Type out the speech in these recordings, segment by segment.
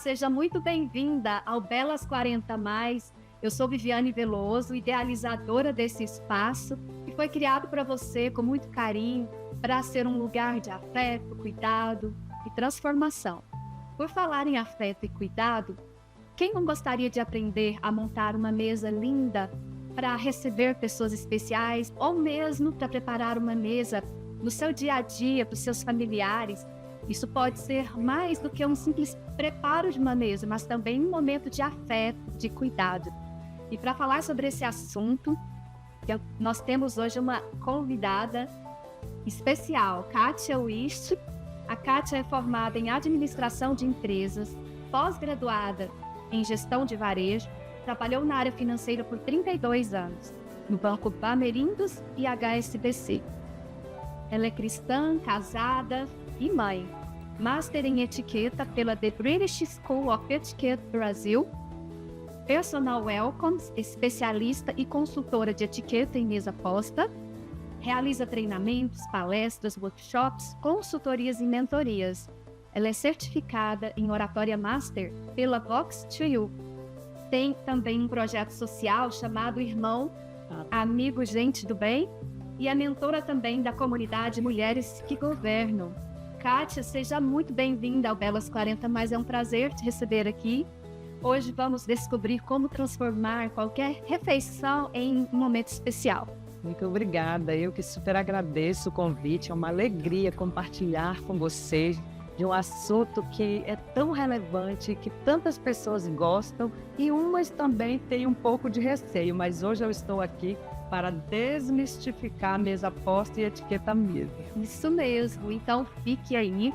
seja muito bem-vinda ao Belas 40 Mais. Eu sou Viviane Veloso, idealizadora desse espaço, que foi criado para você com muito carinho, para ser um lugar de afeto, cuidado e transformação. Por falar em afeto e cuidado, quem não gostaria de aprender a montar uma mesa linda para receber pessoas especiais ou mesmo para preparar uma mesa no seu dia a dia para os seus familiares? Isso pode ser mais do que um simples preparo de uma mesa, mas também um momento de afeto, de cuidado. E para falar sobre esse assunto, nós temos hoje uma convidada especial, Kátia Wist. A Kátia é formada em administração de empresas, pós-graduada em gestão de varejo, trabalhou na área financeira por 32 anos, no Banco Bamerindos e HSBC. Ela é cristã, casada e mãe. Master em etiqueta pela The British School of Etiquette Brasil. Personal Welcomes, especialista e consultora de etiqueta em mesa posta. Realiza treinamentos, palestras, workshops, consultorias e mentorias. Ela é certificada em Oratória Master pela Vox2U. Tem também um projeto social chamado Irmão, Amigo Gente do Bem, e é mentora também da comunidade Mulheres que Governam. Kátia, seja muito bem-vinda ao Belas 40, mas é um prazer te receber aqui. Hoje vamos descobrir como transformar qualquer refeição em um momento especial. Muito obrigada, eu que super agradeço o convite, é uma alegria compartilhar com vocês de um assunto que é tão relevante, que tantas pessoas gostam e umas também têm um pouco de receio, mas hoje eu estou aqui para desmistificar a mesa posta e etiqueta mesa. Isso mesmo, então fique aí.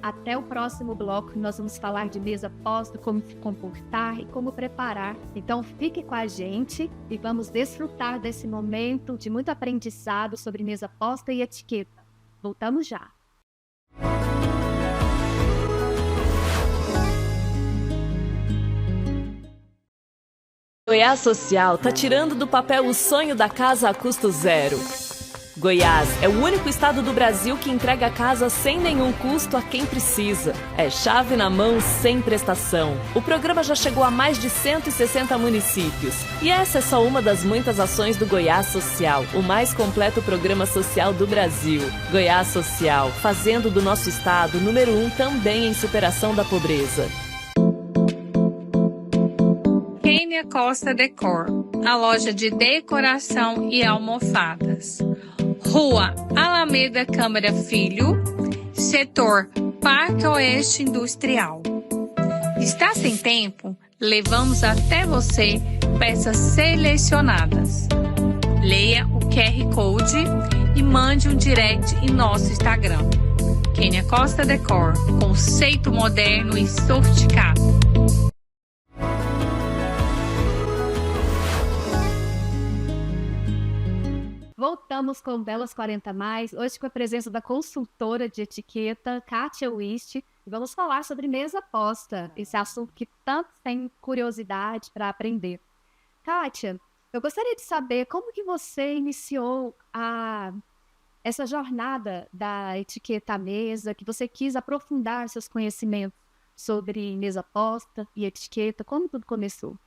Até o próximo bloco nós vamos falar de mesa posta, como se comportar e como preparar. Então fique com a gente e vamos desfrutar desse momento de muito aprendizado sobre mesa posta e etiqueta. Voltamos já. Goiás Social tá tirando do papel o sonho da casa a custo zero. Goiás é o único estado do Brasil que entrega a casa sem nenhum custo a quem precisa. É chave na mão, sem prestação. O programa já chegou a mais de 160 municípios. E essa é só uma das muitas ações do Goiás Social, o mais completo programa social do Brasil. Goiás Social, fazendo do nosso estado número 1 também em superação da pobreza. Kênia Costa Decor, a loja de decoração e almofadas. Rua Alameda Câmara Filho, setor Parque Oeste Industrial. Está sem tempo? Levamos até você peças selecionadas. Leia o QR Code e mande um direct em nosso Instagram. Kênia Costa Decor, conceito moderno e sofisticado. Voltamos com Belas 40 Mais, hoje com a presença da consultora de etiqueta, Kátia Wist, e vamos falar sobre mesa posta, esse assunto que tantos têm curiosidade para aprender. Kátia, eu gostaria de saber como que você iniciou essa jornada da etiqueta à mesa, que você quis aprofundar seus conhecimentos sobre mesa posta e etiqueta, como tudo começou?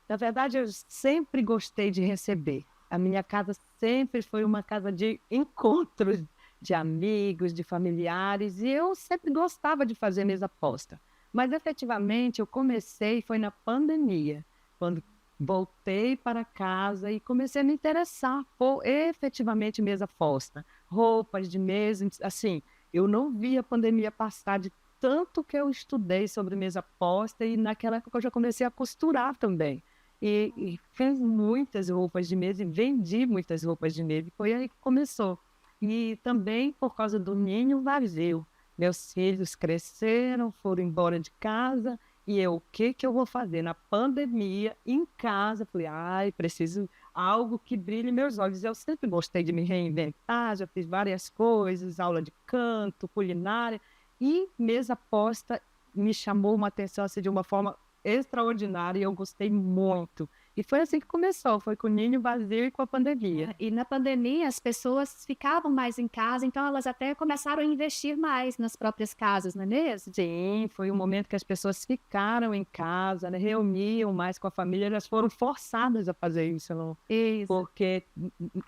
Na verdade, eu sempre gostei de receber. A minha casa sempre foi uma casa de encontros de amigos, de familiares, e eu sempre gostava de fazer mesa posta. Mas, efetivamente, eu comecei, foi na pandemia, quando voltei para casa e comecei a me interessar por, efetivamente, mesa posta. Roupas de mesa, assim, eu não vi a pandemia passar de tanto que eu estudei sobre mesa posta e naquela época eu já comecei a costurar também. E fiz muitas roupas de mesa e vendi muitas roupas de mesa. E foi aí que começou. E também por causa do ninho vazio. Meus filhos cresceram, foram embora de casa. E eu, o que eu vou fazer? Na pandemia, em casa, falei, preciso algo que brilhe meus olhos. Eu sempre gostei de me reinventar, já fiz várias coisas, aula de canto, culinária. E mesa posta me chamou uma atenção assim, de uma forma extraordinária e eu gostei muito. E foi assim que começou, foi com o ninho vazio e com a pandemia. E na pandemia as pessoas ficavam mais em casa, então elas até começaram a investir mais nas próprias casas, não é mesmo? Sim, foi um momento que as pessoas ficaram em casa, né, reuniam mais com a família, elas foram forçadas a fazer isso, não? Isso. Porque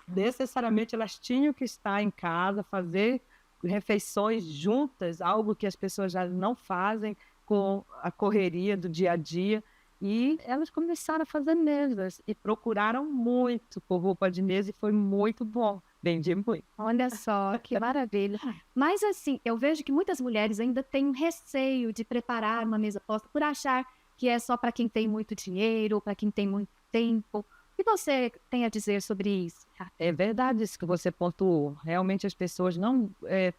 necessariamente elas tinham que estar em casa, fazer refeições juntas, algo que as pessoas já não fazem com a correria do dia a dia. E elas começaram a fazer mesas e procuraram muito por roupa de mesa e foi muito bom. Vendi muito. Olha só, que maravilha. Mas assim, eu vejo que muitas mulheres ainda têm um receio de preparar uma mesa posta por achar que é só para quem tem muito dinheiro, para quem tem muito tempo. O que você tem a dizer sobre isso? É verdade isso que você pontuou. Realmente as pessoas não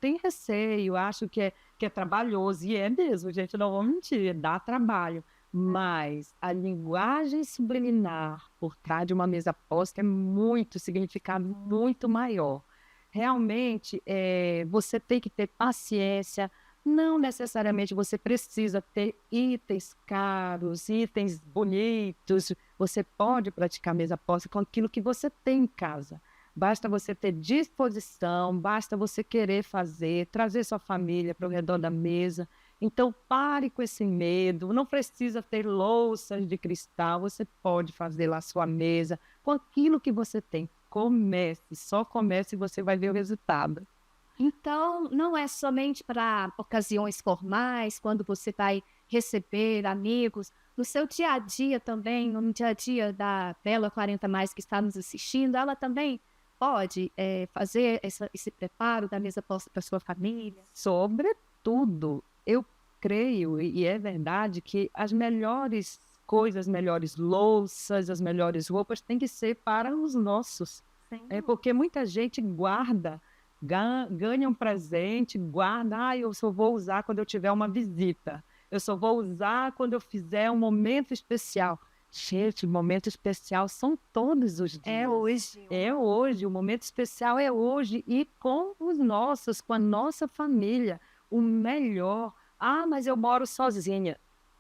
têm receio, acham que é trabalhoso. E é mesmo, gente, não vou mentir, dá trabalho. Mas a linguagem subliminar por trás de uma mesa posta é muito significado muito maior. Realmente, você tem que ter paciência. Não necessariamente você precisa ter itens caros, itens bonitos. Você pode praticar mesa posta com aquilo que você tem em casa. Basta você ter disposição, basta você querer fazer, trazer sua família para o redor da mesa. Então, pare com esse medo, não precisa ter louças de cristal, você pode fazer lá a sua mesa com aquilo que você tem. Comece, só comece e você vai ver o resultado. Então, não é somente para ocasiões formais, quando você vai receber amigos. No seu dia a dia também, no dia a dia da Bela 40 Mais que está nos assistindo, ela também pode fazer esse preparo da mesa posta para sua família? Sobretudo, eu creio, e é verdade, que as melhores coisas, as melhores louças, as melhores roupas têm que ser para os nossos. Sim. Porque muita gente guarda, ganha um presente, guarda, eu só vou usar quando eu tiver uma visita, eu só vou usar quando eu fizer um momento especial. Gente, momento especial são todos os dias. É hoje. É hoje, o momento especial é hoje e com os nossos, com a nossa família, o melhor. Ah, mas eu moro sozinha.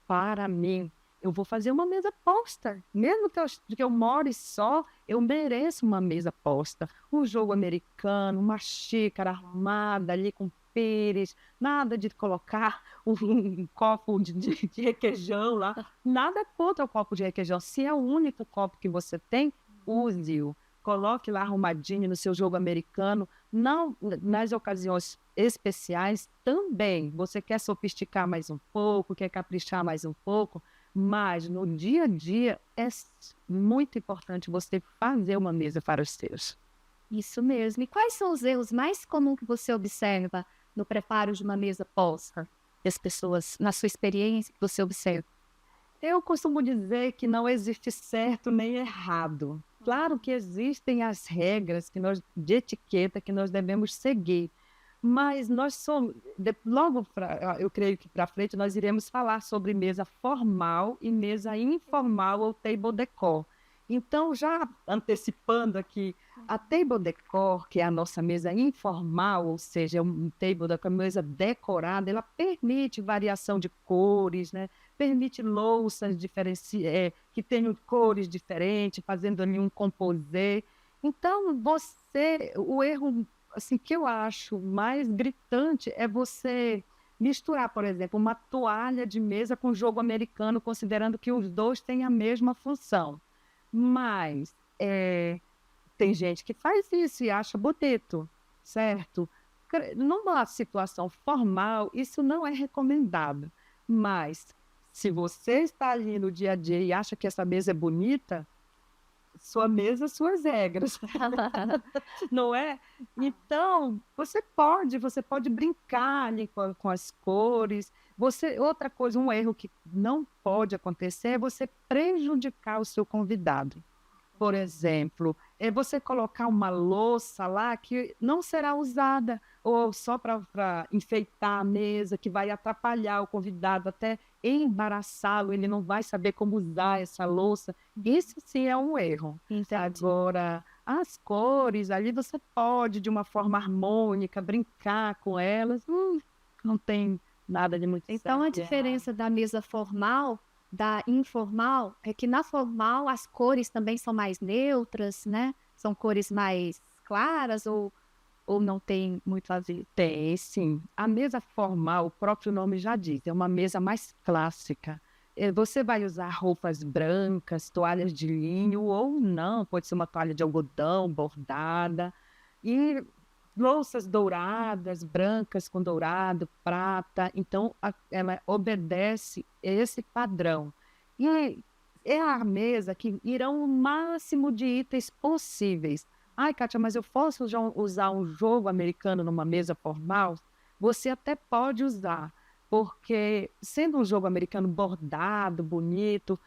Para mim, eu vou fazer uma mesa posta. Mesmo que eu more só, eu mereço uma mesa posta. Um jogo americano, uma xícara arrumada ali com pires, nada de colocar um copo de requeijão lá. Nada contra o copo de requeijão. Se é o único copo que você tem, use-o. Coloque lá arrumadinho no seu jogo americano. Não, nas ocasiões especiais também. Você quer sofisticar mais um pouco, quer caprichar mais um pouco, mas no dia a dia é muito importante você fazer uma mesa para os seus. Isso mesmo. E quais são os erros mais comuns que você observa no preparo de uma mesa posta? E as pessoas, na sua experiência, que você observa? Eu costumo dizer que não existe certo nem errado. Claro que existem as regras de etiqueta que nós devemos seguir, mas nós somos, eu creio que para frente nós iremos falar sobre mesa formal e mesa informal ou table decor. Então, já antecipando aqui, a table decor, que é a nossa mesa informal, ou seja, um table decor, mesa decorada, ela permite variação de cores, né? Permite louças que tenham cores diferentes, fazendo ali um composê. Então, o erro assim, que eu acho mais gritante é você misturar, por exemplo, uma toalha de mesa com jogo americano, considerando que os dois têm a mesma função. Mas tem gente que faz isso e acha bonito, certo? Numa situação formal, isso não é recomendado. Mas, se você está ali no dia a dia e acha que essa mesa é bonita, sua mesa, suas regras. Não é? Então, você pode brincar ali com as cores. Outra coisa, um erro que não pode acontecer é você prejudicar o seu convidado. Por exemplo, é você colocar uma louça lá que não será usada, ou só para enfeitar a mesa, que vai atrapalhar o convidado, até embaraçá-lo, ele não vai saber como usar essa louça. Isso sim é um erro. Entendi. Agora, as cores, ali você pode, de uma forma harmônica, brincar com elas. Não tem nada de muito Então, a certo e diferença da mesa formal da informal é que na formal as cores também são mais neutras, né? São cores mais claras ou não tem muito a ver? Tem, sim. A mesa formal, o próprio nome já diz, é uma mesa mais clássica. Você vai usar roupas brancas, toalhas de linho ou não, pode ser uma toalha de algodão bordada. E louças douradas, brancas com dourado, prata. Então, ela obedece esse padrão. E é a mesa que irão o máximo de itens possíveis. Ai, Kátia, mas eu posso usar um jogo americano numa mesa formal? Você até pode usar, porque sendo um jogo americano bordado, bonito,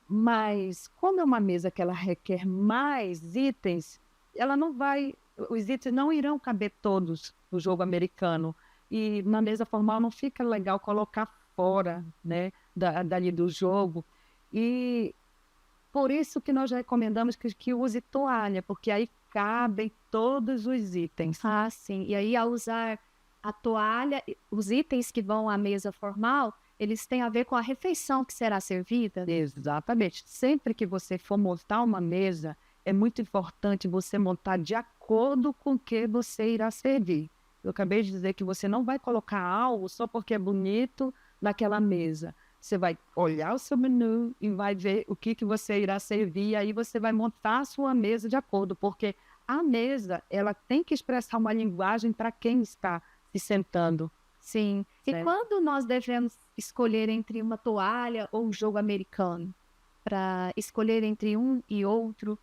mas como é uma mesa que ela requer mais itens, ela não vai, os itens não irão caber todos no jogo americano. E na mesa formal não fica legal colocar fora, né, dali do jogo. E por isso que nós recomendamos que use toalha, porque aí cabem todos os itens. Ah, sim. E aí, ao usar a toalha, os itens que vão à mesa formal, eles têm a ver com a refeição que será servida? Exatamente. Sempre que você for montar uma mesa, é muito importante você montar de acordo com o que você irá servir. Eu acabei de dizer que você não vai colocar algo só porque é bonito naquela mesa. Você vai olhar o seu menu e vai ver o que você irá servir, e aí você vai montar a sua mesa de acordo, porque a mesa, ela tem que expressar uma linguagem para quem está se sentando. Sim. E Certo. quando nós devemos escolher entre uma toalha ou um jogo americano? Para escolher entre um e outro?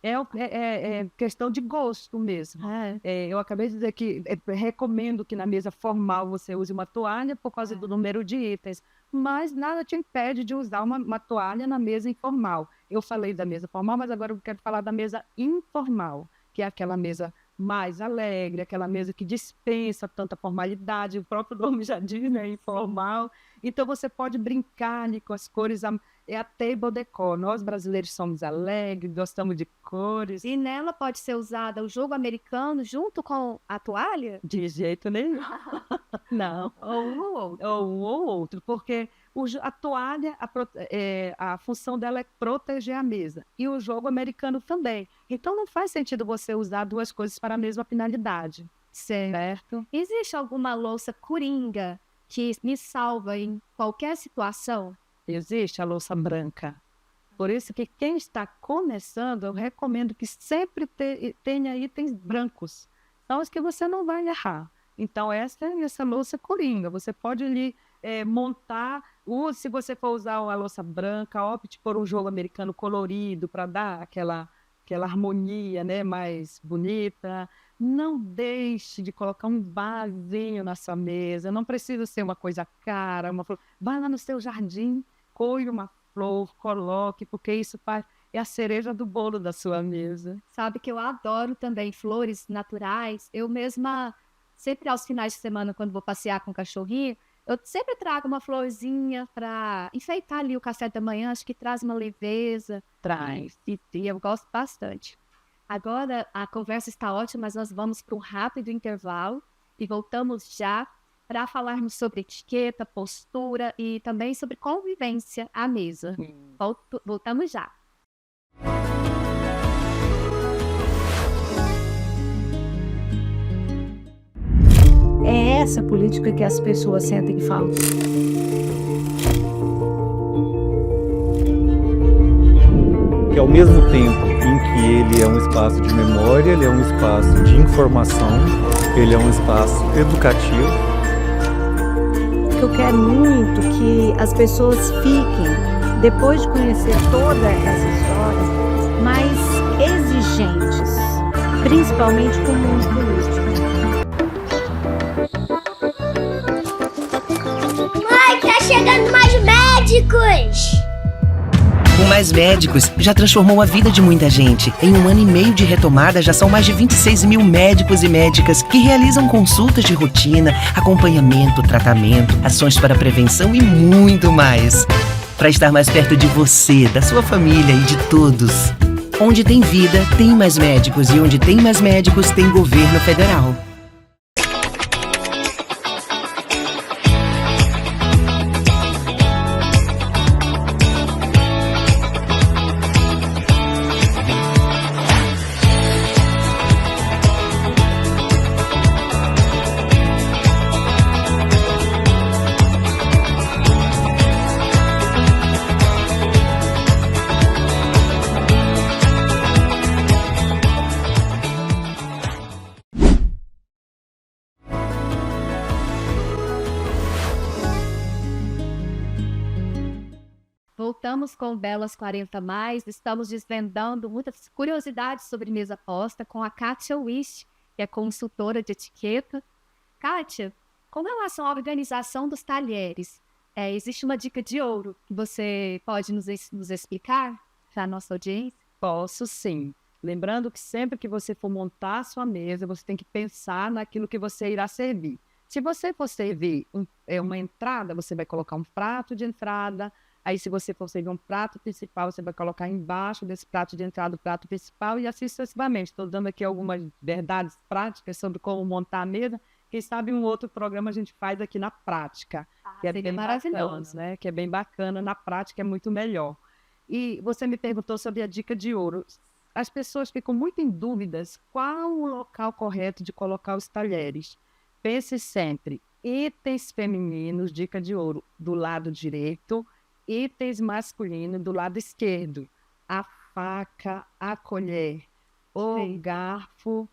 É questão de gosto mesmo. Eu acabei de dizer que recomendo que na mesa formal você use uma toalha por causa do número de itens, mas nada te impede de usar uma toalha na mesa informal. Eu falei da mesa formal, mas agora eu quero falar da mesa informal, que é aquela mesa mais alegre, aquela mesa que dispensa tanta formalidade, o próprio nome já diz, né, informal. Então você pode brincar ali com as cores, é a table decor. Nós brasileiros somos alegres, gostamos de cores. E nela pode ser usada o jogo americano junto com a toalha? De jeito nenhum. Não. Ou um ou outro? Ou um ou outro, porque a toalha, a função dela é proteger a mesa. E o jogo americano também. Então não faz sentido você usar duas coisas para a mesma finalidade. Certo? Existe alguma louça coringa que me salva em qualquer situação? Existe a louça branca. Por isso que quem está começando, eu recomendo que sempre tenha itens brancos. São os que você não vai errar. Então, essa louça coringa. Você pode ali montar, se você for usar uma louça branca, opte por um jogo americano colorido para dar aquela harmonia, né, mais bonita. Não deixe de colocar um vasinho na sua mesa. Não precisa ser uma coisa cara, uma flor. Vai lá no seu jardim, colhe uma flor, coloque, porque isso é a cereja do bolo da sua mesa. Sabe que eu adoro também flores naturais. Eu mesma, sempre aos finais de semana, quando vou passear com o cachorrinho, eu sempre trago uma florzinha para enfeitar ali o café da manhã. Acho que traz uma leveza. Traz. E eu gosto bastante. Agora a conversa está ótima, mas nós vamos para um rápido intervalo e voltamos já para falarmos sobre etiqueta, postura e também sobre convivência à mesa. Voltamos já. É essa política que as pessoas sentem e falam. Que ao mesmo tempo em que ele é um espaço de memória, ele é um espaço de informação, ele é um espaço educativo. Eu quero muito que as pessoas fiquem, depois de conhecer toda essa história, mais exigentes, principalmente com o mundo político. Mãe, tá chegando mais médicos! O Mais Médicos já transformou a vida de muita gente. Em 1 ano e meio de retomada, já são mais de 26 mil médicos e médicas que realizam consultas de rotina, acompanhamento, tratamento, ações para prevenção e muito mais. Para estar mais perto de você, da sua família e de todos. Onde tem vida, tem Mais Médicos. E onde tem mais médicos, tem governo federal. Voltamos com Belas 40 Mais, estamos desvendando muitas curiosidades sobre mesa posta com a Kátia Wish, que é consultora de etiqueta. Kátia, com relação à organização dos talheres, existe uma dica de ouro que você pode nos explicar para a nossa audiência? Posso sim. Lembrando que sempre que você for montar a sua mesa, você tem que pensar naquilo que você irá servir. Se você for servir uma entrada, você vai colocar um prato de entrada. Aí, se você for servir um prato principal, você vai colocar embaixo desse prato de entrada o prato principal e assim sucessivamente. Estou dando aqui algumas verdades práticas sobre como montar a mesa. Quem sabe um outro programa a gente faz aqui na prática, que é bem maravilhoso, né? Que é bem bacana, na prática é muito melhor. E você me perguntou sobre a dica de ouro. As pessoas ficam muito em dúvidas qual o local correto de colocar os talheres. Pense sempre, itens femininos, dica de ouro, do lado direito, itens masculinos do lado esquerdo. A faca, a colher, o garfo,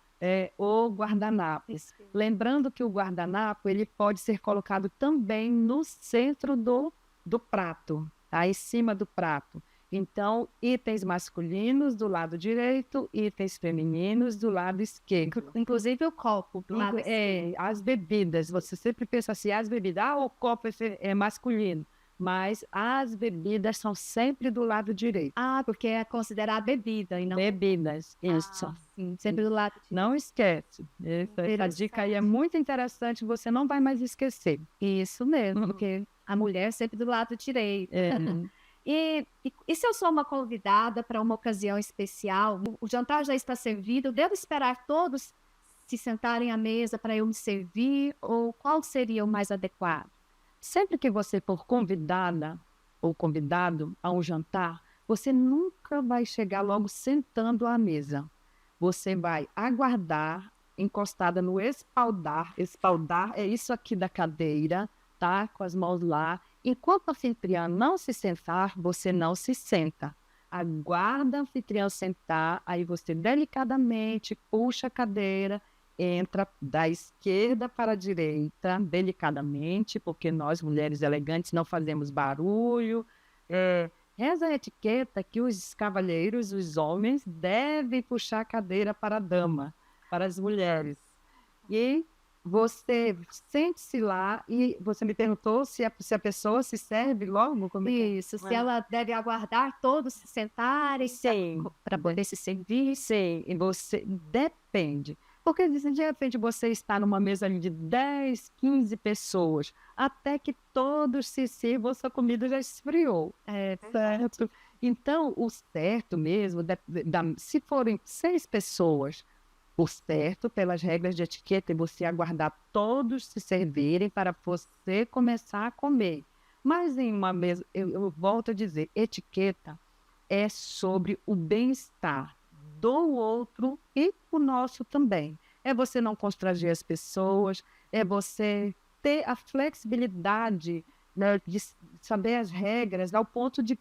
o guardanapo. Lembrando que o guardanapo ele pode ser colocado também no centro do prato, tá? Em cima do prato. Então, itens masculinos do lado direito, itens femininos do lado esquerdo. Inclusive o copo do lado esquerdo. As bebidas, você sempre pensa assim, as bebidas, o copo é masculino, mas as bebidas são sempre do lado direito. Porque é considerada bebida e não... Bebidas, isso. Sim, sempre do lado direito. Não esquece. Essa dica aí é muito interessante, você não vai mais esquecer. Isso mesmo, porque a mulher é sempre do lado direito. E se eu sou uma convidada para uma ocasião especial, o jantar já está servido, devo esperar todos se sentarem à mesa para eu me servir, ou qual seria o mais adequado? Sempre que você for convidada ou convidado a um jantar, você nunca vai chegar logo sentando à mesa. Você vai aguardar encostada no espaldar. Espaldar é isso aqui da cadeira, tá? Com as mãos lá. Enquanto a anfitriã não se sentar, você não se senta. Aguarda a anfitriã sentar, aí você delicadamente puxa a cadeira, entra da esquerda para a direita, delicadamente, porque nós, mulheres elegantes, não fazemos barulho. Reza a etiqueta que os cavalheiros, os homens, devem puxar a cadeira para a dama, para as mulheres. E você sente-se lá e você me perguntou se a pessoa se serve logo? Isso, se ela deve aguardar todos se sentarem para poder se servir. Sim, e você depende. Porque de repente você está numa mesa ali de 10, 15 pessoas, até que todos se sirvam, sua comida já esfriou. Certo? Então, o certo mesmo, se forem 6 pessoas, por certo, pelas regras de etiqueta, é você aguardar todos se servirem para você começar a comer. Mas em uma mesa, eu volto a dizer, etiqueta é sobre o bem-estar do outro e o nosso também. É você não constranger as pessoas, é você ter a flexibilidade, né, de saber as regras, ao ponto de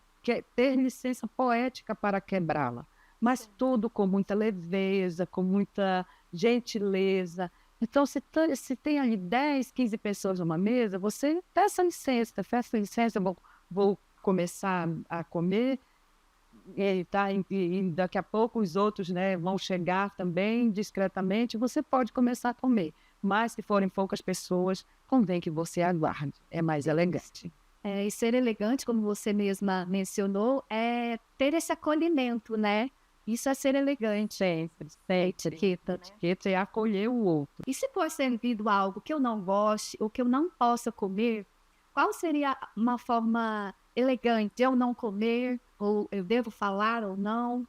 ter licença poética para quebrá-la. Mas tudo com muita leveza, com muita gentileza. Então, se tem ali 10, 15 pessoas numa mesa, você peça licença, vou começar a comer, e daqui a pouco os outros, né, vão chegar também discretamente, você pode começar a comer. Mas se forem poucas pessoas, convém que você aguarde, é mais elegante. E ser elegante, como você mesma mencionou, é ter esse acolhimento, né? Isso é ser elegante. Sempre. Etiqueta é acolher o outro. E se for servido algo que eu não goste ou que eu não possa comer, qual seria uma forma elegante de eu não comer? Ou eu devo falar ou não?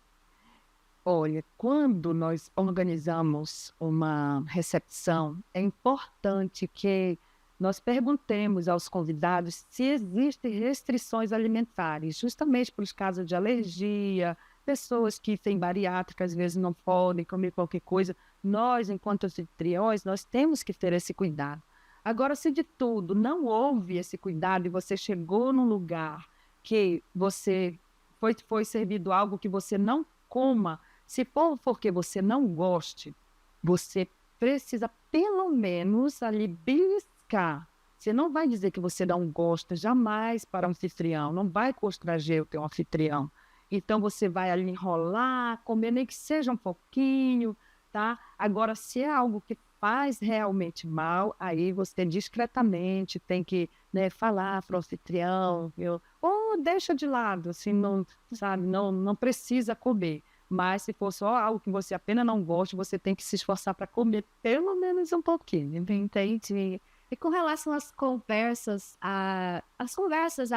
Olha, quando nós organizamos uma recepção, é importante que nós perguntemos aos convidados se existem restrições alimentares, justamente por casos de alergia, pessoas que têm bariátrica, às vezes não podem comer qualquer coisa. Nós, enquanto anfitriões, nós temos que ter esse cuidado. Agora, se de tudo não houve esse cuidado e você chegou num lugar que você foi servido algo que você não coma, se for porque você não goste, você precisa pelo menos ali beliscar. Você não vai dizer que você não gosta jamais para um anfitrião, não vai constranger o teu anfitrião. Então, você vai ali enrolar, comer, nem que seja um pouquinho, tá? Agora, se é algo que faz realmente mal, aí você discretamente tem que, né, falar para o anfitrião, ou deixa de lado, assim, não, sabe, não precisa comer. Mas se for só algo que você apenas não gosta, você tem que se esforçar para comer pelo menos um pouquinho. Entendi. E com relação às conversas, à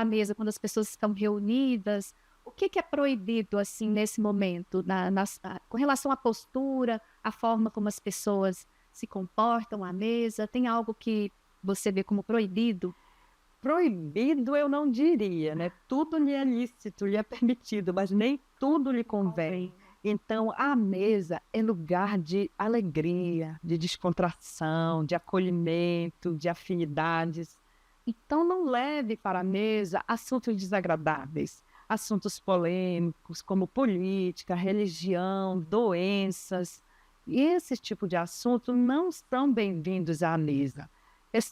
mesa, quando as pessoas estão reunidas, o que é proibido, assim, nesse momento, com relação à postura, a forma como as pessoas se comportam à mesa? Tem algo que você vê como proibido? Proibido eu não diria, né? Tudo lhe é lícito, lhe é permitido, mas nem tudo lhe convém. Então, a mesa é lugar de alegria, de descontração, de acolhimento, de afinidades. Então, não leve para a mesa assuntos desagradáveis, assuntos polêmicos, como política, religião, doenças. E esse tipo de assunto não são bem-vindos à mesa.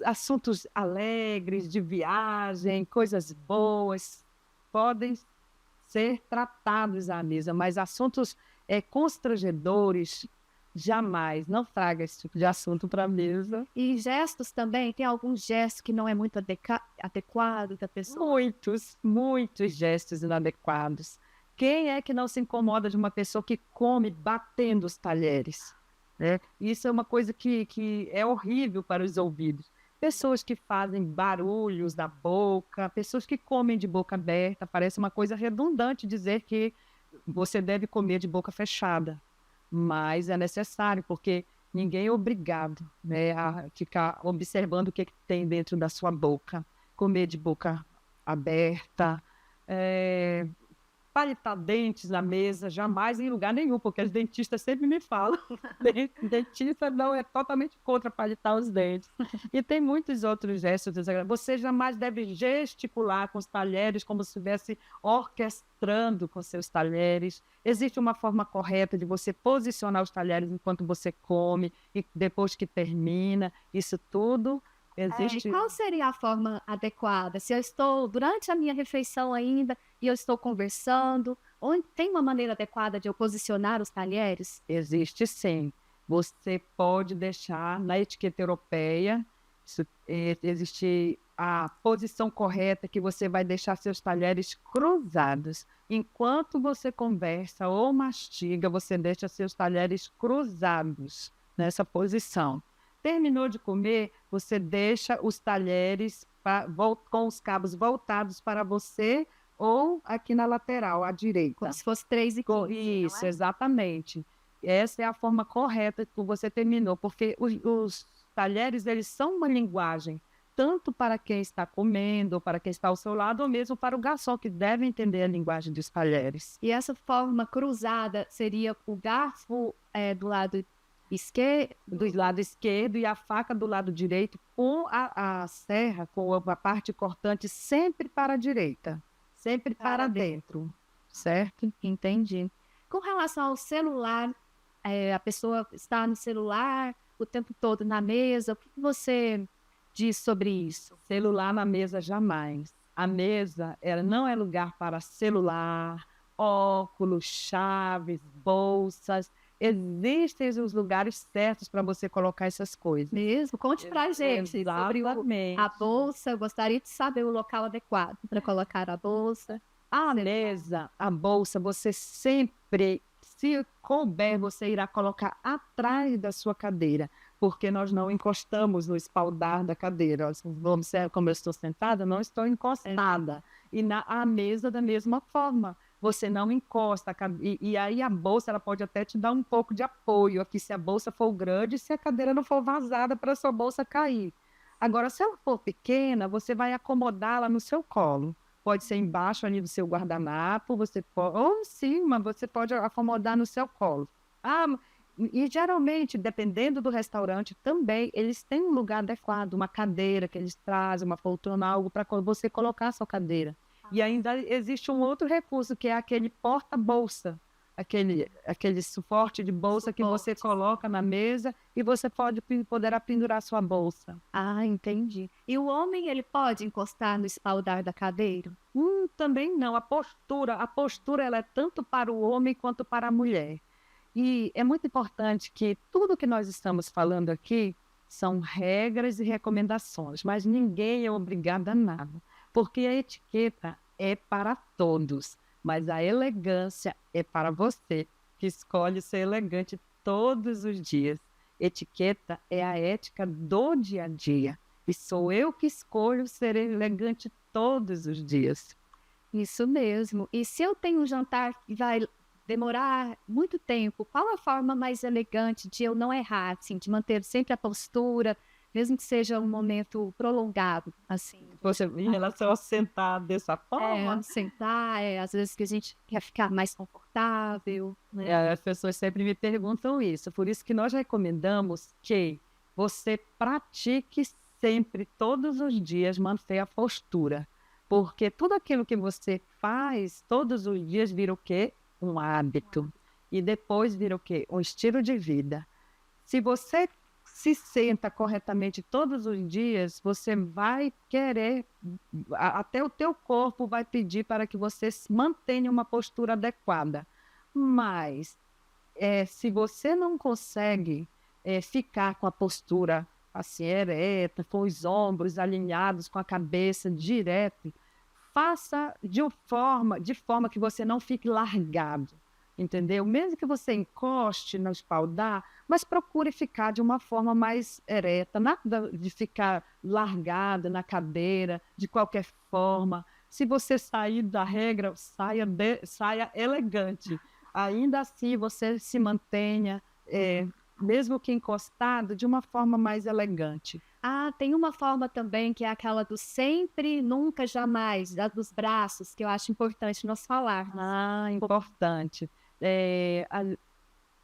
Assuntos alegres, de viagem, coisas boas, podem ser tratados à mesa, mas assuntos constrangedores, jamais, não traga esse tipo de assunto para a mesa. E gestos também? Tem algum gesto que não é muito adequado da pessoa? Muitos gestos inadequados. Quem é que não se incomoda de uma pessoa que come batendo os talheres? Né? Isso é uma coisa que é horrível para os ouvidos. Pessoas que fazem barulhos da boca, pessoas que comem de boca aberta. Parece uma coisa redundante dizer que você deve comer de boca fechada, mas é necessário, porque ninguém é obrigado, né, a ficar observando o que tem dentro da sua boca. Comer de boca aberta, palitar dentes na mesa, jamais em lugar nenhum, porque os dentistas sempre me falam. Dentista não é totalmente contra palitar os dentes. E tem muitos outros gestos desagradáveis. Você jamais deve gesticular com os talheres como se estivesse orquestrando com seus talheres. Existe uma forma correta de você posicionar os talheres enquanto você come e depois que termina. Isso tudo existe. E qual seria a forma adequada? Se eu estou durante a minha refeição ainda e eu estou conversando, tem uma maneira adequada de eu posicionar os talheres? Existe sim. Você pode deixar na etiqueta europeia, existe a posição correta que você vai deixar seus talheres cruzados. Enquanto você conversa ou mastiga, você deixa seus talheres cruzados nessa posição. Terminou de comer, você deixa os talheres com os cabos voltados para você ou aqui na lateral, à direita. Como se fosse 3:15. Isso, exatamente. Essa é a forma correta que você terminou, porque os talheres, eles são uma linguagem, tanto para quem está comendo, ou para quem está ao seu lado, ou mesmo para o garçom, que deve entender a linguagem dos talheres. E essa forma cruzada seria o garfo do lado esquerdo e a faca do lado direito, com a serra, com a parte cortante sempre para a direita, sempre para dentro, certo? Entendi. Com relação ao celular, a pessoa está no celular o tempo todo na mesa, o que você diz sobre isso? Celular na mesa jamais. A mesa não é lugar para celular, óculos, chaves, bolsas. Existem os lugares certos para você colocar essas coisas. Mesmo? Conte pra gente sobre a bolsa. Eu gostaria de saber o local adequado para colocar a bolsa. A mesa, a bolsa, você sempre, se couber, você irá colocar atrás da sua cadeira, porque nós não encostamos no espaldar da cadeira. Observe como eu estou sentada, não estou encostada. E a mesa da mesma forma. Você não encosta, e aí a bolsa ela pode até te dar um pouco de apoio aqui, se a bolsa for grande, se a cadeira não for vazada para a sua bolsa cair. Agora, se ela for pequena, você vai acomodá-la no seu colo. Pode ser embaixo ali do seu guardanapo, ou em cima, você pode acomodar no seu colo. E geralmente, dependendo do restaurante também, eles têm um lugar adequado, uma cadeira que eles trazem, uma poltrona, algo para você colocar a sua cadeira. E ainda existe um outro recurso, que é aquele porta-bolsa. aquele suporte de bolsa que você coloca na mesa e você poderá pendurar sua bolsa. Ah, entendi. E o homem, ele pode encostar no espaldar da cadeira? Também não. A postura ela é tanto para o homem quanto para a mulher. E é muito importante que tudo que nós estamos falando aqui são regras e recomendações, mas ninguém é obrigado a nada, porque a etiqueta é para todos, mas a elegância é para você, que escolhe ser elegante todos os dias. Etiqueta é a ética do dia a dia, e sou eu que escolho ser elegante todos os dias. Isso mesmo. E se eu tenho um jantar que vai demorar muito tempo, qual a forma mais elegante de eu não errar, assim, de manter sempre a postura, mesmo que seja um momento prolongado, assim? Você, em relação a sentar dessa forma? Sentar, às vezes que a gente quer ficar mais confortável, né? As pessoas sempre me perguntam isso, por isso que nós recomendamos que você pratique sempre, todos os dias, manter a postura, porque tudo aquilo que você faz todos os dias vira o quê? Um hábito. E depois vira o quê? Um estilo de vida. Se você se senta corretamente todos os dias, você vai querer, até o teu corpo vai pedir para que você mantenha uma postura adequada. Mas, se você não consegue ficar com a postura assim, ereta, com os ombros alinhados, com a cabeça direta, faça de forma que você não fique largado, entendeu? Mesmo que você encoste no espaldar, mas procure ficar de uma forma mais ereta, nada de ficar largado na cadeira, de qualquer forma. Se você sair da regra, saia elegante. Ainda assim, você se mantenha, mesmo que encostado, de uma forma mais elegante. Ah, tem uma forma também que é aquela do sempre, nunca, jamais, dos braços, que eu acho importante nós falarmos. Ah, importante.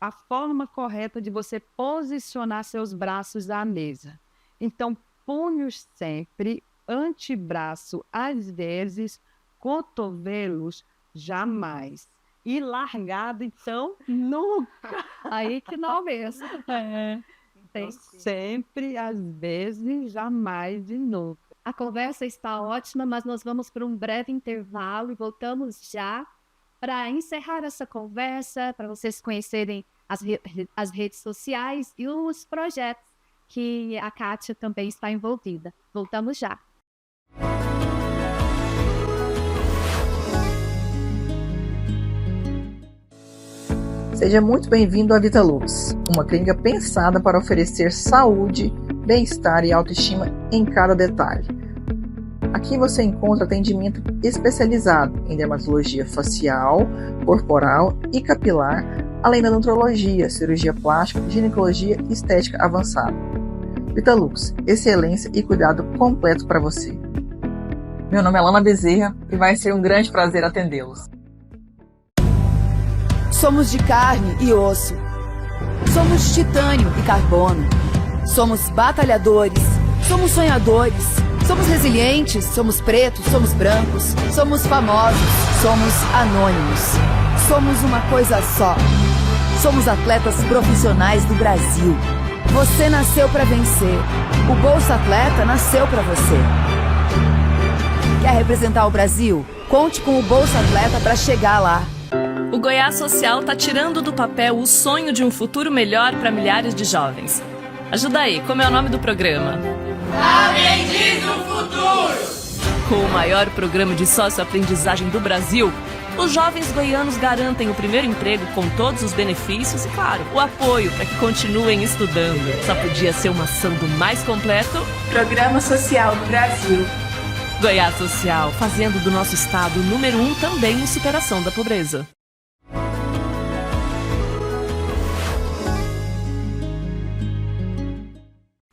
A forma correta de você posicionar seus braços à mesa. Então, punhos sempre, antebraço às vezes, cotovelos jamais. E largado, então, nunca. Aí que não mesmo. Então, sempre, às vezes, jamais e nunca. A conversa está ótima, mas nós vamos para um breve intervalo e voltamos já para encerrar essa conversa, para vocês conhecerem as redes sociais e os projetos que a Kátia também está envolvida. Voltamos já. Seja muito bem-vindo à Vitalux, uma clínica pensada para oferecer saúde, bem-estar e autoestima em cada detalhe. Aqui você encontra atendimento especializado em dermatologia facial, corporal e capilar, além da nutrologia, cirurgia plástica, ginecologia e estética avançada. Vitalux, excelência e cuidado completo para você. Meu nome é Lana Bezerra e vai ser um grande prazer atendê-los. Somos de carne e osso. Somos titânio e carbono. Somos batalhadores. Somos sonhadores. Somos resilientes. Somos pretos. Somos brancos. Somos famosos. Somos anônimos. Somos uma coisa só. Somos atletas profissionais do Brasil. Você nasceu para vencer. O Bolsa Atleta nasceu para você. Quer representar o Brasil? Conte com o Bolsa Atleta para chegar lá. O Goiás Social tá tirando do papel o sonho de um futuro melhor para milhares de jovens. Ajuda aí, como é o nome do programa? Aprendiz do Futuro! Com o maior programa de sócio-aprendizagem do Brasil, os jovens goianos garantem o primeiro emprego com todos os benefícios e, claro, o apoio para que continuem estudando. Só podia ser uma ação do mais completo Programa Social do Brasil. Goiás Social, fazendo do nosso estado o número 1 também em superação da pobreza.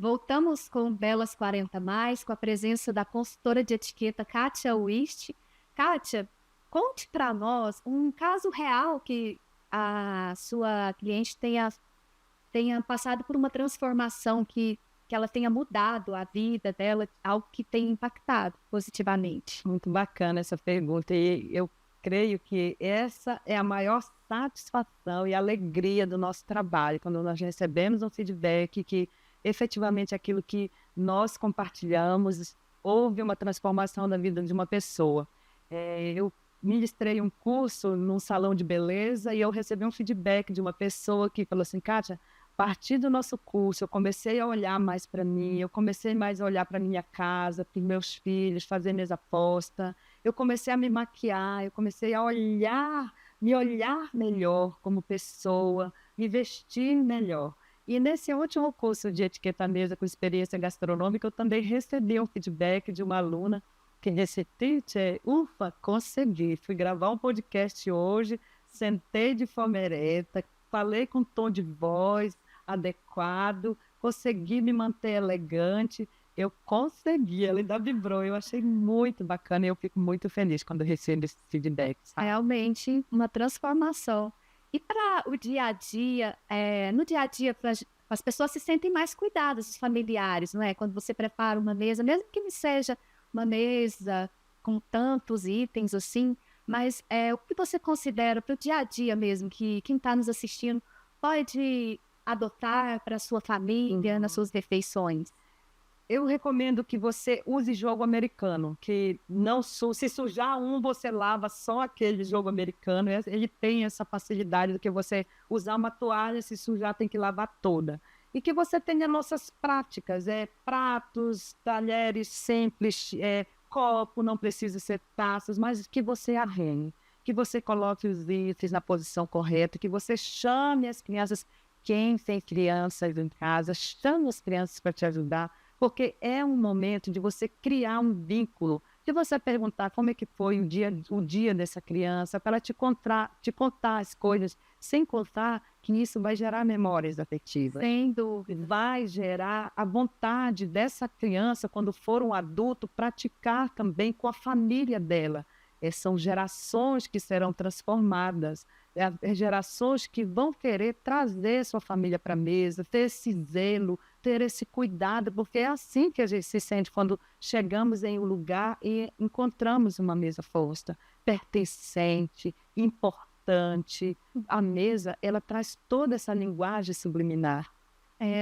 Voltamos com Belas 40+, com a presença da consultora de etiqueta Kátia Wist. Kátia, conte para nós um caso real que a sua cliente tenha passado por uma transformação, que ela tenha mudado a vida dela, algo que tenha impactado positivamente. Muito bacana essa pergunta. E eu creio que essa é a maior satisfação e alegria do nosso trabalho, quando nós recebemos um feedback que efetivamente aquilo que nós compartilhamos houve uma transformação na vida de uma pessoa. Eu ministrei um curso num salão de beleza e eu recebi um feedback de uma pessoa que falou assim: Kátia, a partir do nosso curso eu comecei a olhar mais para mim, eu comecei mais a olhar para minha casa, para meus filhos, fazer minhas apostas, eu comecei a me maquiar, eu comecei a me olhar melhor como pessoa, me vestir melhor. E nesse último curso de etiqueta mesa com experiência gastronômica, eu também recebi um feedback de uma aluna que disse: Teacher, ufa, consegui. Fui gravar um podcast hoje, sentei de forma ereta, falei com tom de voz adequado, consegui me manter elegante. Eu consegui, ela ainda vibrou. Eu achei muito bacana e eu fico muito feliz quando eu recebo esse feedback. Realmente uma transformação. E para o dia a dia, no dia a dia, as pessoas se sentem mais cuidadas, os familiares, não é? Quando você prepara uma mesa, mesmo que não seja uma mesa com tantos itens assim, mas o que você considera para o dia a dia mesmo, que quem está nos assistindo pode adotar para a sua família, nas suas refeições? Eu recomendo que você use jogo americano, que não se sujar você lava só aquele jogo americano. Ele tem essa facilidade do que você usar uma toalha, se sujar tem que lavar toda. E que você tenha nossas práticas, pratos, talheres simples, copo, não precisa ser taças, mas que você arreme, que você coloque os itens na posição correta, que você chame as crianças. Quem tem crianças em casa, chame as crianças para te ajudar, porque é um momento de você criar um vínculo, de você perguntar como é que foi o dia dessa criança, para ela te contar as coisas, sem contar que isso vai gerar memórias afetivas. Sem dúvida. Vai gerar a vontade dessa criança, quando for um adulto, praticar também com a família dela. São gerações que serão transformadas, gerações que vão querer trazer sua família para a mesa, ter esse zelo, ter esse cuidado, porque é assim que a gente se sente quando chegamos em um lugar e encontramos uma mesa posta, pertencente, importante. A mesa, ela traz toda essa linguagem subliminar.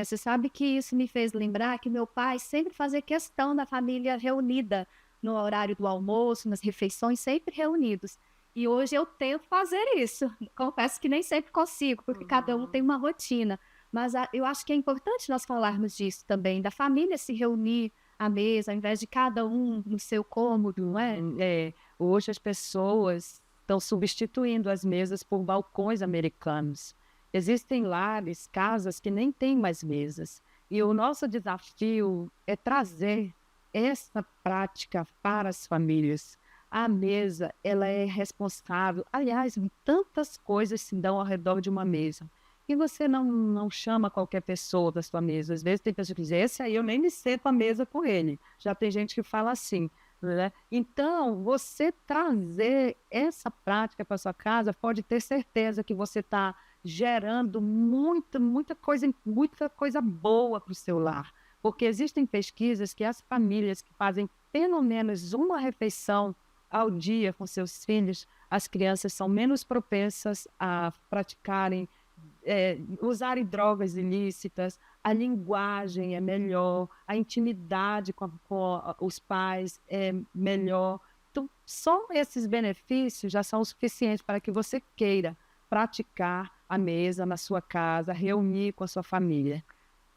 Você sabe que isso me fez lembrar que meu pai sempre fazia questão da família reunida no horário do almoço, nas refeições, sempre reunidos. E hoje eu tento fazer isso. Confesso que nem sempre consigo, porque cada um tem uma rotina. Mas eu acho que é importante nós falarmos disso também, da família se reunir à mesa, ao invés de cada um no seu cômodo, não é? Hoje as pessoas estão substituindo as mesas por balcões americanos. Existem lares, casas que nem têm mais mesas. E o nosso desafio é trazer essa prática para as famílias. A mesa, ela é responsável. Aliás, tantas coisas se dão ao redor de uma mesa. E você não chama qualquer pessoa da sua mesa. Às vezes tem pessoas que dizem: esse aí eu nem me sento à mesa com ele. Já tem gente que fala assim, né? Então, você trazer essa prática para sua casa, pode ter certeza que você está gerando muita coisa boa para o seu lar. Porque existem pesquisas que as famílias que fazem pelo menos uma refeição ao dia com seus filhos, as crianças são menos propensas a praticarem, usarem drogas ilícitas, a linguagem é melhor, a intimidade com os pais é melhor. Então, só esses benefícios já são o suficiente para que você queira praticar a mesa na sua casa, reunir com a sua família.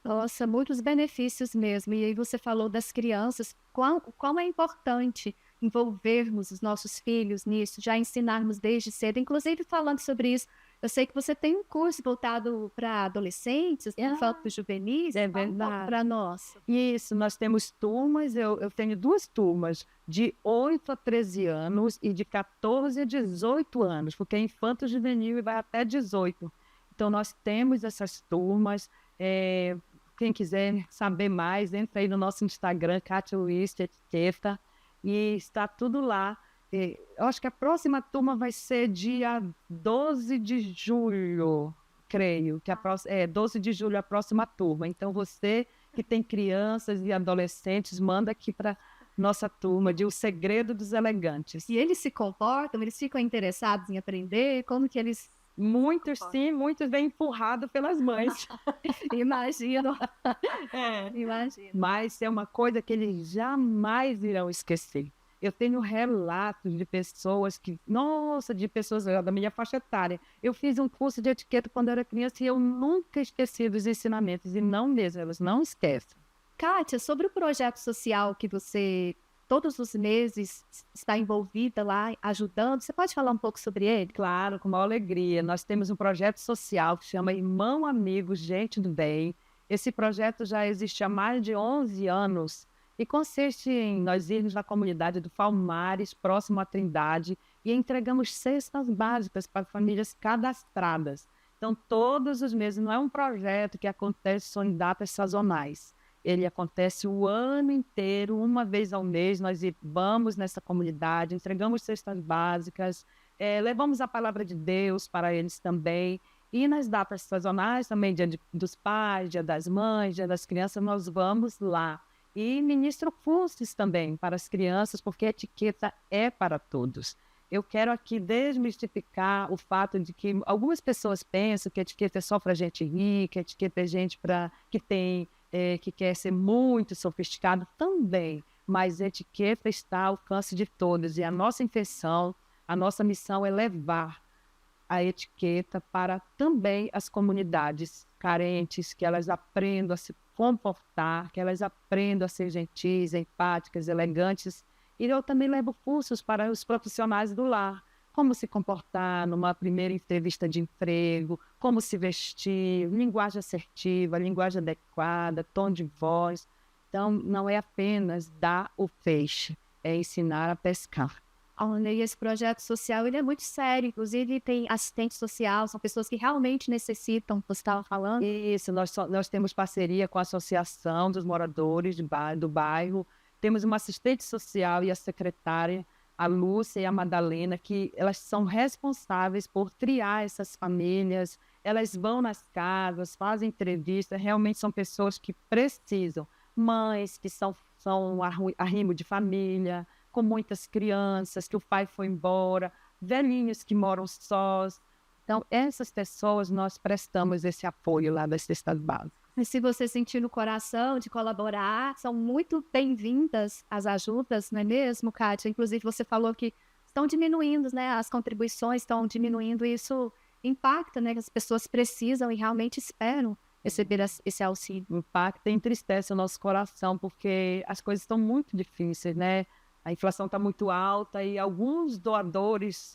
Nossa, muitos benefícios mesmo. E aí você falou das crianças, quão é importante envolvermos os nossos filhos nisso, já ensinarmos desde cedo. Inclusive, falando sobre isso, eu sei que você tem um curso voltado para adolescentes, infantos juvenis, para nós. Isso, nós temos turmas, eu tenho 2 turmas, de 8 a 13 anos e de 14 a 18 anos, porque é infanto juvenil e vai até 18. Então, nós temos essas turmas. Quem quiser saber mais, entra aí no nosso Instagram, Kátia Luiz Etiqueta, e está tudo lá. Eu acho que a próxima turma vai ser dia 12 de julho, creio. Que 12 de julho a próxima turma. Então, você que tem crianças e adolescentes, manda aqui para nossa turma de O Segredo dos Elegantes. E eles se comportam, eles ficam interessados em aprender? Como que eles... Muitos sim, muitos vêm empurrados pelas mães. Imagino. Imagino. Mas é uma coisa que eles jamais irão esquecer. Eu tenho relatos de pessoas de pessoas da minha faixa etária. Eu fiz um curso de etiqueta quando eu era criança e eu nunca esqueci dos ensinamentos, e não mesmo, elas não esquecem. Kátia, sobre o projeto social que você, todos os meses, está envolvida lá, ajudando, você pode falar um pouco sobre ele? Claro, com maior alegria. Nós temos um projeto social que chama Irmão Amigo Gente do Bem. Esse projeto já existe há mais de 11 anos e consiste em nós irmos na comunidade do Palmares, próximo à Trindade, e entregamos cestas básicas para famílias cadastradas. Então, todos os meses, não é um projeto que acontece só em datas sazonais. Ele acontece o ano inteiro, uma vez ao mês, nós vamos nessa comunidade, entregamos cestas básicas, levamos a palavra de Deus para eles também. E nas datas sazonais, também dia dos pais, dia das mães, dia das crianças, nós vamos lá. E ministro cursos também para as crianças, porque a etiqueta é para todos. Eu quero aqui desmistificar o fato de que algumas pessoas pensam que a etiqueta é só para gente rica, a etiqueta é gente que quer ser muito sofisticado também, mas a etiqueta está ao alcance de todos, e a nossa intenção, a nossa missão é levar a etiqueta para também as comunidades carentes, que elas aprendam a se comportar, que elas aprendam a ser gentis, empáticas, elegantes. E eu também levo cursos para os profissionais do lar, como se comportar numa primeira entrevista de emprego, como se vestir, linguagem assertiva, linguagem adequada, tom de voz. Então, não é apenas dar o peixe, é ensinar a pescar. Olha, e esse projeto social, ele é muito sério, inclusive tem assistente social, são pessoas que realmente necessitam, você estava falando. Isso, nós temos parceria com a Associação dos Moradores do Bairro, temos uma assistente social e a secretária, a Lúcia e a Madalena, que elas são responsáveis por triar essas famílias, elas vão nas casas, fazem entrevistas, realmente são pessoas que precisam, mães que são arrimo de família, com muitas crianças, que o pai foi embora, velhinhos que moram sós. Então, essas pessoas nós prestamos esse apoio lá das cestas básicas. E se você sentir no coração de colaborar, são muito bem-vindas as ajudas, não é mesmo, Kátia? Inclusive, você falou que estão diminuindo, né? As contribuições estão diminuindo, e isso impacta, né? Que as pessoas precisam e realmente esperam receber esse auxílio. Impacta e entristece o nosso coração, porque as coisas estão muito difíceis, né? A inflação está muito alta e alguns doadores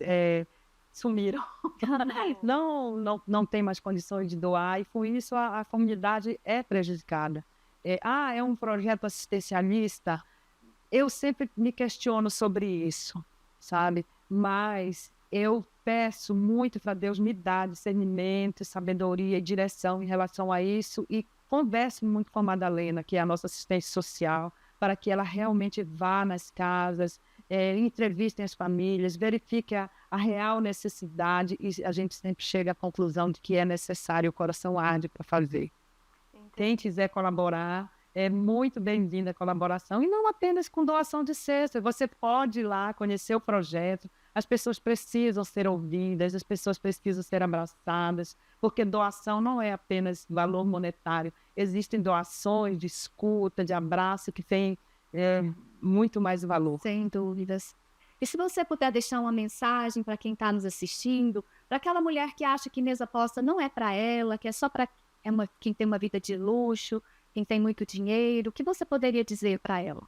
sumiram. Não tem mais condições de doar, e com isso a comunidade é prejudicada. É um projeto assistencialista? Eu sempre me questiono sobre isso, sabe? Mas eu peço muito para Deus me dar discernimento, sabedoria e direção em relação a isso, e converso muito com a Madalena, que é a nossa assistente social, para que ela realmente vá nas casas, entrevistem as famílias, verifique a real necessidade, e a gente sempre chega à conclusão de que é necessário, o coração arde para fazer. Quem quiser colaborar, é muito bem-vinda a colaboração, e não apenas com doação de cesta. Você pode ir lá conhecer o projeto, as pessoas precisam ser ouvidas, as pessoas precisam ser abraçadas, porque doação não é apenas valor monetário, existem doações de escuta, de abraço, que têm muito mais valor. Sem dúvidas. E se você puder deixar uma mensagem para quem está nos assistindo, para aquela mulher que acha que mesa posta não é para ela, que é só para quem tem uma vida de luxo, quem tem muito dinheiro, o que você poderia dizer para ela?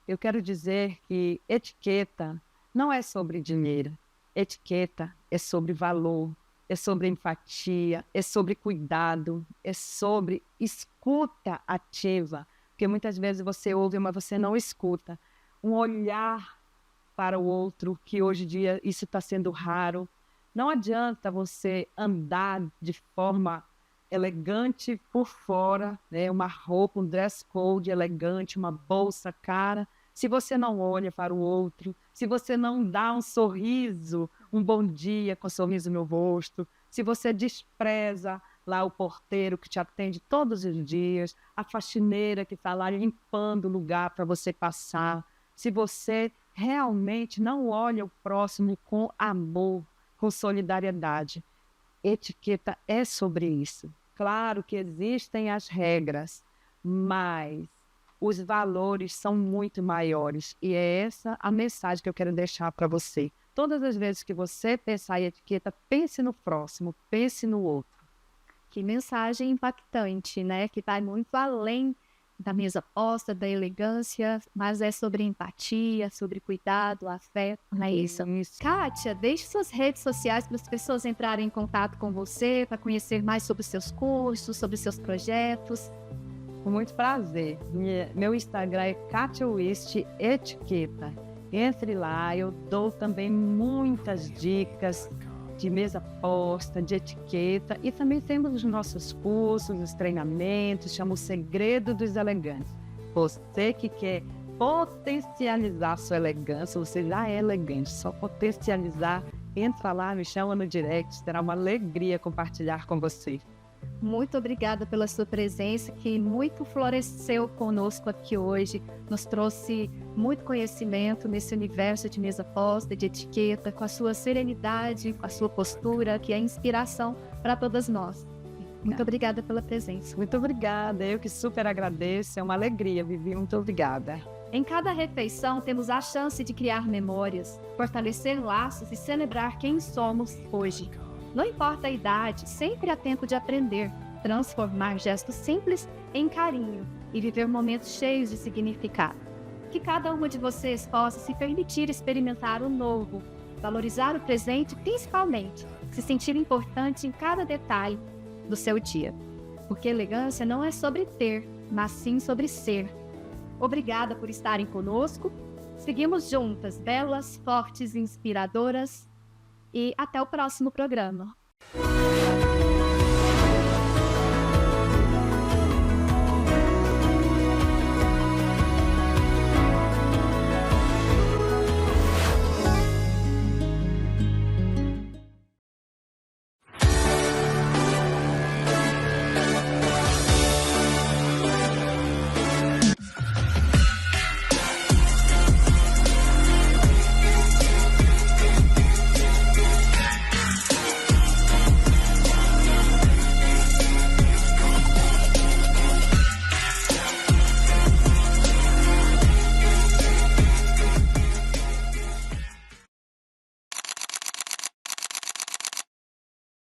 Eu quero dizer que etiqueta não é sobre dinheiro. Etiqueta é sobre valor, é sobre empatia, é sobre cuidado, é sobre escuta ativa. Porque muitas vezes você ouve, mas você não escuta. Um olhar para o outro, que hoje em dia isso está sendo raro. Não adianta você andar de forma elegante por fora, né? Uma roupa, um dress code elegante, uma bolsa cara, se você não olha para o outro, se você não dá um sorriso, um bom dia com um sorriso no rosto, se você despreza lá o porteiro que te atende todos os dias, a faxineira que está lá limpando o lugar para você passar, se você realmente não olha o próximo com amor, com solidariedade. Etiqueta é sobre isso. Claro que existem as regras, mas os valores são muito maiores. E é essa a mensagem que eu quero deixar para você. Todas as vezes que você pensar em etiqueta, pense no próximo, pense no outro. Que mensagem impactante, né? Que vai muito além da mesa posta, da elegância, mas é sobre empatia, sobre cuidado, afeto, não é isso? Kátia, deixe suas redes sociais para as pessoas entrarem em contato com você, para conhecer mais sobre os seus cursos, sobre os seus projetos. Com muito prazer. Meu Instagram é Kátia Wist Etiqueta. Entre lá, eu dou também muitas dicas de mesa posta, de etiqueta, e também temos os nossos cursos, os treinamentos, chama o Segredo dos Elegantes. Você que quer potencializar sua elegância, você já é elegante, só potencializar, entra lá, me chama no direct, será uma alegria compartilhar com você. Muito obrigada pela sua presença, que muito floresceu conosco aqui hoje, nos trouxe muito conhecimento nesse universo de mesa posta, de etiqueta, com a sua serenidade, com a sua postura, que é inspiração para todas nós. Muito obrigada pela presença. Muito obrigada, eu que super agradeço, é uma alegria, Vivi, muito obrigada. Em cada refeição temos a chance de criar memórias, fortalecer laços e celebrar quem somos hoje. Não importa a idade, sempre há tempo de aprender, transformar gestos simples em carinho e viver momentos cheios de significado. Que cada uma de vocês possa se permitir experimentar o novo, valorizar o presente e, principalmente, se sentir importante em cada detalhe do seu dia. Porque elegância não é sobre ter, mas sim sobre ser. Obrigada por estarem conosco. Seguimos juntas, belas, fortes e inspiradoras. E até o próximo programa.